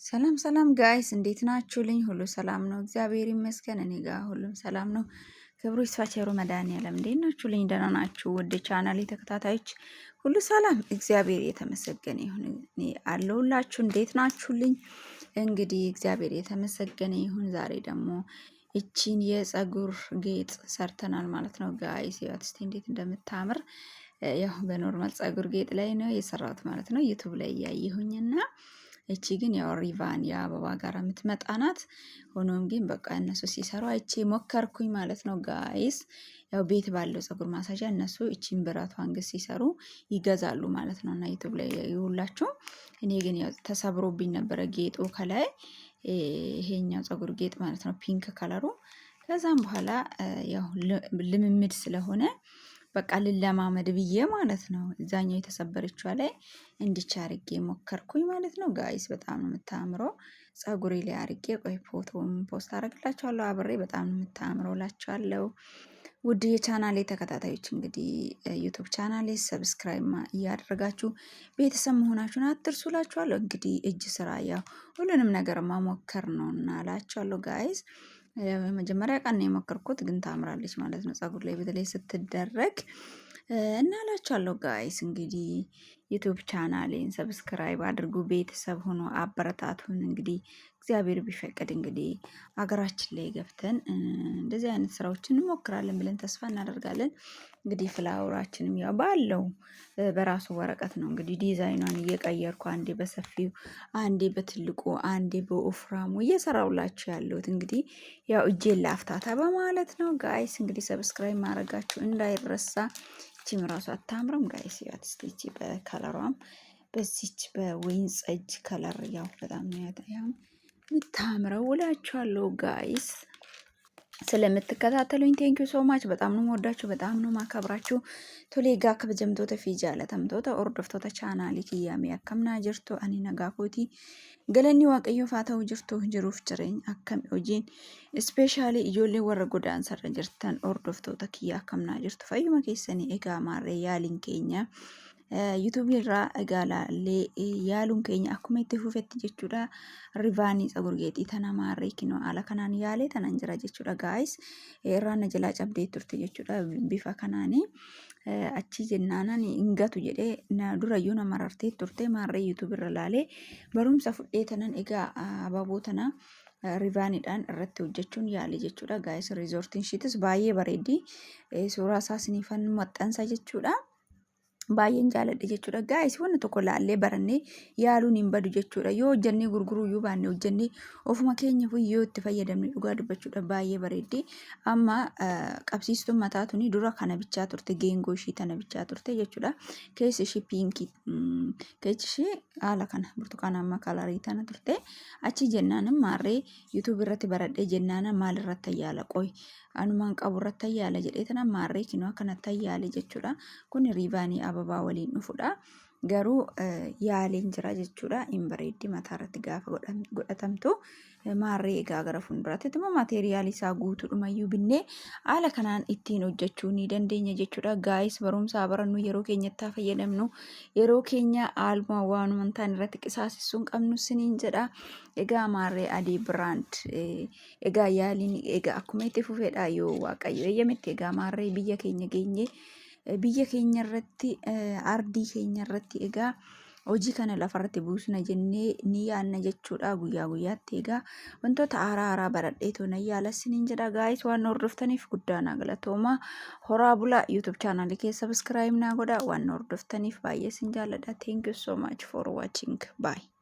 ሰላም ሰላም ጋይስ እንዴት ናችሁልኝ? ሁሉ ሰላም ነው፣ እግዚአብሔር ይመስገን። እኔ ጋር ሁሉም ሰላም ነው። ክብሩ ይስፋ ቸሩ መድኃኒዓለም። እንዴት ናችሁልኝ? ደህና ናችሁ? ውድ ቻናሌ ተከታታዮች ሁሉ ሰላም፣ እግዚአብሔር የተመሰገነ ይሁን። እኔ አለሁላችሁ። እንዴት ናችሁልኝ? እንግዲህ እግዚአብሔር የተመሰገነ ይሁን። ዛሬ ደግሞ እቺን የፀጉር ጌጥ ሰርተናል ማለት ነው ጋይስ። ያት እስቲ እንዴት እንደምታምር ያው በኖርማል ፀጉር ጌጥ ላይ ነው የሰራሁት ማለት ነው፣ ዩቱብ ላይ እያየሁኝና እቺ ግን ያው ሪቫን የአበባ ጋር የምትመጣ ናት። ሆኖም ግን በቃ እነሱ ሲሰሩ አይቼ ሞከርኩኝ ማለት ነው ጋይስ። ያው ቤት ባለው ፀጉር ማሳጃ እነሱ እቺን ብረቷን ግን ሲሰሩ ይገዛሉ ማለት ነው። እና ዩቱብ ላይ ይውላችሁ። እኔ ግን ያው ተሰብሮብኝ ነበረ ጌጡ ከላይ ይሄኛው ፀጉር ጌጥ ማለት ነው፣ ፒንክ ከለሩ። ከዛም በኋላ ያው ልምምድ ስለሆነ በቃ ልለማመድ ብዬ ማለት ነው እዛኛው የተሰበረችዋ ላይ እንዲቻ አርጌ ሞከርኩኝ ማለት ነው ጋይስ። በጣም ነው የምታምረው። ፀጉሬ ላይ አርጌ ቆይ ፎቶውን ፖስት አደርግላችኋለሁ አብሬ። በጣም ነው የምታምረው እላችኋለሁ። ውድ የቻናሌ ተከታታዮች እንግዲህ ዩቱብ ቻናሌ ሰብስክራይብ እያደረጋችሁ ቤተሰብ መሆናችሁን አትርሱ እላችኋለሁ። እንግዲህ እጅ ስራ ያው ሁሉንም ነገር መሞከር ነው እና እላችኋለሁ ጋይስ። መጀመሪያ ቀን ነው የሞከርኩት፣ ግን ታምራለች ማለት ነው ፀጉር ላይ በተለይ ስትደረግ እና እላችኋለሁ ጋይስ። እንግዲህ ዩቱብ ቻናሌን ሰብስክራይብ አድርጉ፣ ቤተሰብ ሆኖ አበረታቱን። እንግዲህ እግዚአብሔር ቢፈቅድ እንግዲህ ሀገራችን ላይ ገብተን እንደዚህ አይነት ስራዎችን እንሞክራለን ብለን ተስፋ እናደርጋለን። እንግዲህ ፍላወራችንም ያው ባለው በራሱ ወረቀት ነው እንግዲህ ዲዛይኗን እየቀየርኩ አንዴ በሰፊው አንዴ በትልቁ አንዴ በወፍራሙ እየሰራውላችሁ ያለሁት እንግዲህ ያው እጄን ላፍታታ በማለት ነው ጋይስ። እንግዲህ ሰብስክራይብ ማድረጋችሁ እንዳይረሳ። እቺም ራሱ አታምርም ጋይስ? ያት እስቲ በከለሯም በዚች በወይን ጠጅ ከለር ያው በጣም ነው የምታምረው እላችኋለሁ ጋይስ። ስለምትከታተሉኝ ቴንኪዩ ሶ ማች። በጣም ነው የምወዳችሁ፣ በጣም ነው ማከብራችሁ። ቶሌ ጋ ከበጀምቶተ ፊ ጃለተምቶተ ኦርዶፍቶተ ቻናሊ ኪያሜ አከምና ጅርቶ አኒ ነጋኮቲ ገለኒ ዋቀዮ ፋተው ጅርቶ ጅሩፍ ጅሬኝ አከም ሆጂን ስፔሻሊ ኢጆሌ ወረ ጎዳንሰረ ጅርተን ኦርዶፍቶተ ኪያ አከምና ጅርቶ ፈዩመ ኬሰኒ ኤጋ ማሬ ያሊን ኬኛ ዩቱብ irraa egaalaalee yaaluun keenya akkuma itti fufetti jechuudha. Rivaanii ፀጉር ጌጤ tana maarree kinoo haala kanaan yaalee tanan jira jechuudha gaayis. Irraan na jalaa cabdee turte jechuudha bifa kanaanii. Achi jennaanan hingatu jedhee na durayyuu na marartee turte maarree yuutub irra laalee barumsa fudhee tanan egaa abaaboo tana rivaaniidhaan irratti hojjechuun yaale jechuudha gaayis. Riizoortiin shiitis baay'ee bareeddi. Suuraa isaa sinifan maxxansa jechuudha. baay'een jaaladhe jechuudha gaayis. Wanni tokko laallee barannee yaaluun hin badu jechuudha. Yoo hojjannee gurguruu yoo baanne hojjannee ofuma keenyaaf yoo itti fayyadamne dhugaa dubbachuudha baay'ee bareeddi. Amma qabsiistuun mataa tuni dura kana bichaa turte, geengoo ishii tana bichaa turte jechuudha. Keessi ishii piinkii, keessi ishii haala kana burtukaanama kalarii tana turte. Achi jennaan maarree yuutuub irratti baradhee jennaan maal irratti yaala qoy anumaan qabu irratti yaala jedhee tana maarree kinoo kanatti yaale jechuudha. Kun riivaanii ababaa waliin dhufudha. Garuu yaaleen jira jechuudha. Hin bareeddi mataa irratti gaafa godhatamtu. Maarree egaa gara fuulduraatti immoo maateriyaal isaa guutuudhumayyuu binnee haala kanaan ittiin hojjechuu ni dandeenya jechuudha gaayis. Barumsaa barannu yeroo keenyatti fayyadamnu, yeroo keenya haaluma waanuma ta'an irratti qisaasessuu hin qabnu siniin jedha. Egaa maarree adii biraand egaa yaaliin egaa akkuma itti fufeedha yoo waaqayyo eeyyametti. Egaa maarree biyya keenya geenye biyya keenya irratti ardii keenya irratti egaa hojii kana lafarratti buusna jennee ni yaadna jechuudha guyyaa guyyaatti. Egaa wantoota haaraa baradhee toona yaala siniin jedha gaayis. Waan hordoftaniif guddaa naa galatooma. Horaa bulaa. Yuutub chaanaalii kee sabskiraayib naa godhaa. Waan hordoftaniif baay'ee sin jaalladha. Thank you so much for watching. Bye.